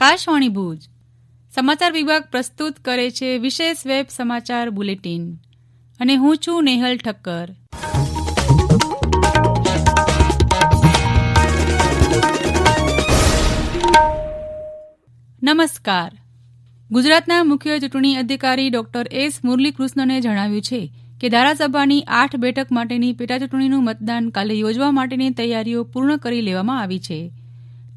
આકાશવાણી ભુજ સમાચાર વિભાગ પ્રસ્તુત કરે છે વિશેષ વેબ સમાચાર બુલેટિન અને હું છું નેહલ ઠક્કર. નમસ્કાર. ગુજરાતના મુખ્ય ચૂંટણી અધિકારી ડોક્ટર એસ મુરલીકૃષ્ણને જણાવ્યું છે કે ધારાસભાની 8 બેઠક માટેની પેટાચૂંટણીનું મતદાન કાલે યોજવા માટેની તૈયારીઓ પૂર્ણ કરી લેવામાં આવી છે.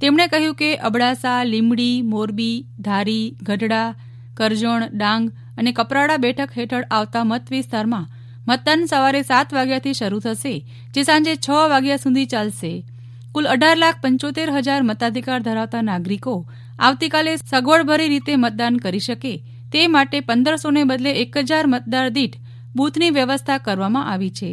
તેમણે કહ્યું કે અબડાસા, લીંબડી, મોરબી, ધારી, ગઢડા, કરજણ, ડાંગ અને કપરાડા બેઠક હેઠળ આવતા મત વિસ્તારમાં મતદાન સવારે 7 વાગ્યાથી શરૂ થશે, જે સાંજે 6 વાગ્યા સુધી ચાલશે. કુલ 18,75,000 મતાધિકાર ધરાવતા નાગરિકો આવતીકાલે સગવડભરી રીતે મતદાન કરી શકે તે માટે 1500 ને બદલે 1000 મતદાર દીઠ બૂથની વ્યવસ્થા કરવામાં આવી છે.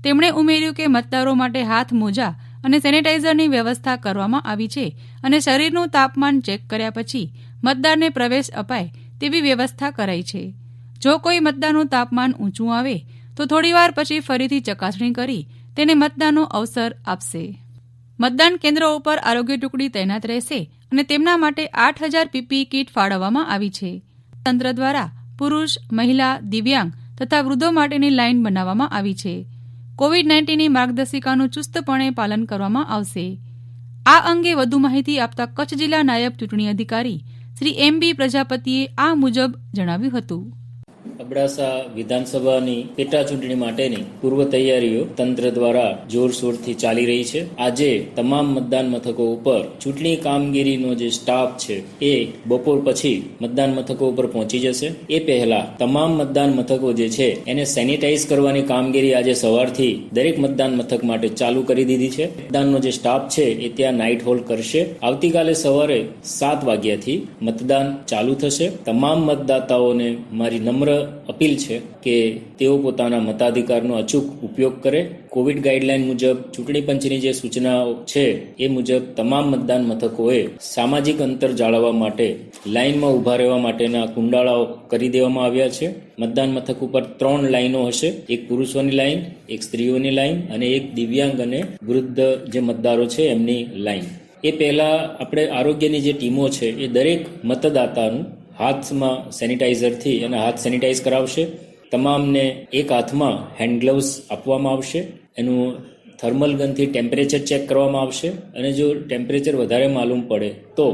તેમણે ઉમેર્યું કે મતદારો માટે હાથ મોજા અને સેનેટાઇઝરની વ્યવસ્થા કરવામાં આવી છે અને શરીરનું તાપમાન ચેક કર્યા પછી મતદારને પ્રવેશ અપાય તેવી વ્યવસ્થા કરાઈ છે. જો કોઈ મતદારનું તાપમાન ઊંચું આવે તો થોડીવાર પછી ફરીથી ચકાસણી કરી તેને મતદાનનો અવસર આપશે. મતદાન કેન્દ્રો ઉપર આરોગ્ય ટુકડી તૈનાત રહેશે અને તેમના માટે 8,000 પીપીઈ કીટ ફાળવવામાં આવી છે. તંત્ર દ્વારા પુરુષ, મહિલા, દિવ્યાંગ તથા વૃદ્ધો માટેની લાઇન બનાવવામાં આવી છે. કોવિડ-19ની માર્ગદર્શિકાનું ચુસ્તપણે પાલન કરવામાં આવશે. આ અંગે વધુ માહિતી આપતા કચ્છ જિલ્લા નાયબ ચૂંટણી અધિકારી શ્રી એમ.બી. પ્રજાપતિએ આ મુજબ જણાવ્યું હતું. અબડાસા વિધાનસભાની પેટા ચૂંટણી માટેની પૂર્વ તૈયારીઓ તંત્ર દ્વારા જોરશોરથી ચાલી રહી છે. આજે તમામ મતદાન મથકો ઉપર ચૂંટણી કામગીરીનો જે સ્ટાફ છે એ બપોર પછી મતદાન મથકો ઉપર પહોંચી જશે. એ પહેલા તમામ મતદાન મથકો જે છે એને સેનિટાઈઝ કરવાની કામગીરી આજે સવારથી દરેક મતદાન મથક માટે ચાલુ કરી દીધી છે. મતદાનનો જે સ્ટાફ છે એ ત્યાં નાઇટ હોલ્ડ કરશે. આવતીકાલે સવારે 7 વાગ્યાથી મતદાન ચાલુ થશે. તમામ મતદાતાઓને મારી નમ્ર અપીલ છે કે તેઓ પોતાના મતાધિકારનો અચૂક ઉપયોગ કરે. કોવિડ ગાઈડલાઈન મુજબ ચૂંટણી પંચની જે સૂચનાઓ છે એ મુજબ તમામ મતદાન મથકોએ સામાજિક અંતર જાળવવા માટે લાઇનમાં ઊભા રહેવા માટેના કુંડાળાઓ કરી દેવામાં આવ્યા છે. મતદાન મથક ઉપર 3 લાઈનો હશે, એક પુરુષોની લાઈન, એક સ્ત્રીઓની લાઈન અને એક દિવ્યાંગ અને વૃદ્ધ જે મતદારો છે એમની લાઈન. એ પહેલા આપણે આરોગ્યની જે ટીમો છે એ દરેક મતદાતાનું હાથમાં સેનિટાઈઝરથી અને હાથ સેનિટાઈઝ કરાવશે. તમામને એક હાથમાં હેન્ડ ગ્લવ્સ આપવામાં આવશે. એનું થર્મલ ગનથી ટેમ્પરેચર ચેક કરવામાં આવશે અને જો ટેમ્પરેચર વધારે માલુમ પડે તો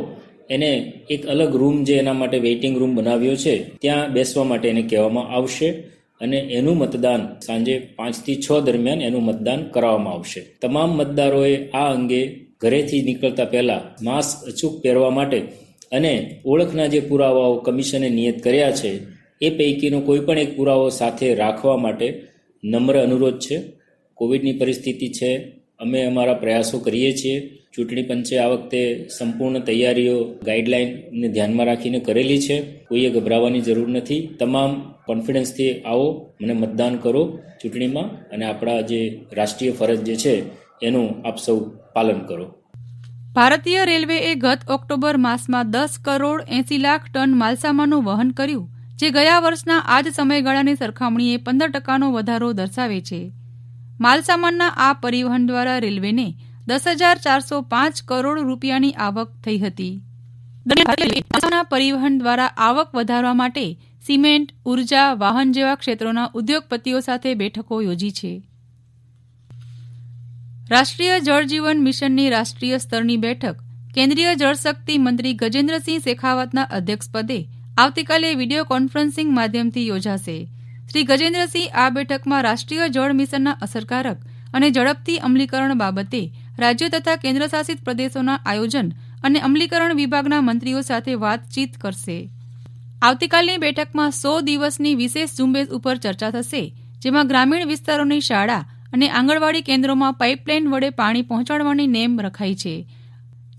એને એક અલગ રૂમ જે એના માટે વેઇટિંગ રૂમ બનાવ્યો છે ત્યાં બેસવા માટે એને કહેવામાં આવશે અને એનું મતદાન સાંજે 5 થી 6 દરમિયાન એનું મતદાન કરાવવામાં આવશે. તમામ મતદારોએ આ અંગે ઘરેથી નીકળતા પહેલા માસ્ક અચૂક પહેરવા માટે અને ઓળખના જે પુરાવાઓ કમિશને નિયત કર્યા છે એ પૈકીનો કોઈ પણ એક પુરાવો સાથે રાખવા માટે નમ્ર અનુરોધ છે. કોવિડની પરિસ્થિતિ છે, અમે અમારા પ્રયાસો કરીએ છીએ. ચૂંટણી પંચે આ વખતે સંપૂર્ણ તૈયારીઓ ગાઈડલાઇનને ધ્યાનમાં રાખીને કરેલી છે. કોઈએ ગભરાવાની જરૂર નથી. તમામ કોન્ફિડન્સથી આવો અને મતદાન કરો ચૂંટણીમાં અને આપણા જે રાષ્ટ્રીય ફરજ જે છે એનું આપ સૌ પાલન કરો. ભારતીય રેલવેએ ગત ઓક્ટોબર માસમાં 10 કરોડ 80 લાખ ટન માલસામાનનું વહન કર્યું, જે ગયા વર્ષના આ જ સમયગાળાની સરખામણીએ 15% વધારો દર્શાવે છે. માલસામાનના આ પરિવહન દ્વારા રેલવેને 10,405 કરોડ રૂપિયાની આવક થઈ હતી. માલસામાનના પરિવહન દ્વારા આવક વધારવા માટે સિમેન્ટ, ઉર્જા, વાહન જેવા ક્ષેત્રોના ઉદ્યોગપતિઓ સાથે બેઠકો યોજી છે. રાષ્ટ્રીય જળ જીવન મિશનની રાષ્ટ્રીય સ્તરની બેઠક કેન્દ્રીય જળશક્તિ મંત્રી ગજેન્દ્રસિંહ શેખાવતના અધ્યક્ષપદે આવતીકાલે વિડીયો કોન્ફરન્સિંગ માધ્યમથી યોજાશે. શ્રી ગજેન્દ્રસિંહ આ બેઠકમાં રાષ્ટ્રીય જળ મિશનના અસરકારક અને ઝડપથી અમલીકરણ બાબતે રાજ્યો તથા કેન્દ્રશાસિત પ્રદેશોના આયોજન અને અમલીકરણ વિભાગના મંત્રીઓ સાથે વાતચીત કરશે. આવતીકાલની બેઠકમાં 100 દિવસની વિશેષ ઝુંબેશ ઉપર ચર્ચા થશે, જેમાં ગ્રામીણ વિસ્તારોની શાળા અને આંગણવાડી કેન્દ્રોમાં પાઇપલાઇન વડે પાણી પહોંચાડવાની નેમ રખાઈ છે.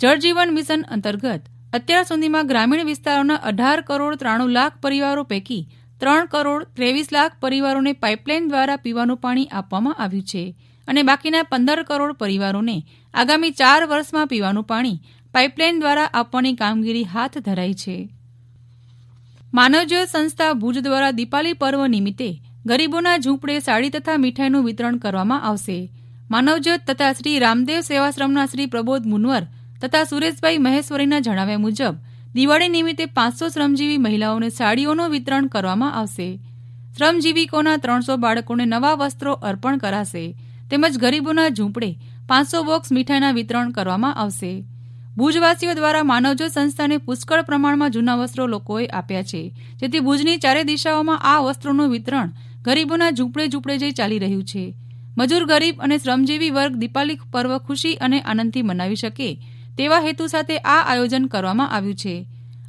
જળજીવન મિશન અંતર્ગત અત્યાર સુધીમાં ગ્રામીણ વિસ્તારોના 18 કરોડ 93 લાખ પરિવારો પૈકી 3 કરોડ 23 લાખ પરિવારોને પાઇપલાઇન દ્વારા પીવાનું પાણી આપવામાં આવ્યું છે અને બાકીના 15 કરોડ પરિવારોને આગામી 4 વર્ષમાં પીવાનું પાણી પાઇપલાઇન દ્વારા આપવાની કામગીરી હાથ ધરાઈ છે. માનવજ્યોત સંસ્થા ભુજ દ્વારા દીપાવલી પર્વ નિમિત્તે ગરીબોના ઝૂંપડે સાડી તથા મીઠાઈનું વિતરણ કરવામાં આવશે. માનવજ્યોત તથા શ્રી રામદેવ સેવાશ્રમના શ્રી પ્રબોધ મુનવર તથા સુરેશભાઈ મહેશ્વરીના જણાવ્યા મુજબ દિવાળી નિમિત્તે 500 શ્રમજીવી મહિલાઓને સાડીઓનું વિતરણ કરવામાં આવશે. શ્રમજીવીકોના 300 બાળકોને નવા વસ્ત્રો અર્પણ કરાશે તેમજ ગરીબોના ઝૂંપડે 500 બોક્સ મીઠાઈના વિતરણ કરવામાં આવશે. ભુજવાસીઓ દ્વારા માનવજ્યોત સંસ્થાને પુષ્કળ પ્રમાણમાં જૂના વસ્ત્રો લોકોએ આપ્યા છે, જેથી ભુજની ચારે દિશાઓમાં આ વસ્ત્રોનું વિતરણ ગરીબોના ઝૂંપડે ઝૂંપડે જઈ ચાલી રહ્યું છે. મજૂર ગરીબ અને શ્રમજીવી વર્ગ દીપાવલી પર્વ ખુશી અને આનંદથી મનાવી શકે તેવા હેતુ સાથે આ આયોજન કરવામાં આવ્યું છે.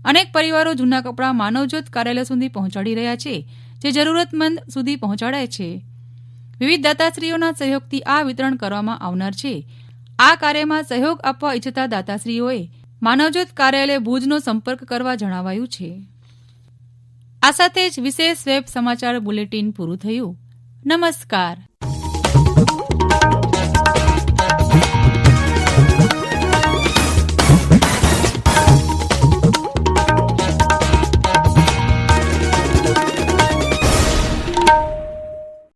અનેક પરિવારો જૂના કપડાં માનવજ્યોત કાર્યાલય સુધી પહોંચાડી રહ્યા છે, જે જરૂરતમંદ સુધી પહોંચાડાય છે. વિવિધ દાતાશ્રીઓના સહયોગથી આ વિતરણ કરવામાં આવનાર છે. આ કાર્યમાં સહયોગ આપવા ઈચ્છતા દાતાશ્રીઓએ માનવજ્યોત કાર્યાલય ભુજનો સંપર્ક કરવા જણાવાયું છે. આ સાથે જ વિશેષ વેબ સમાચાર બુલેટિન પૂરું થયું. નમસ્કાર.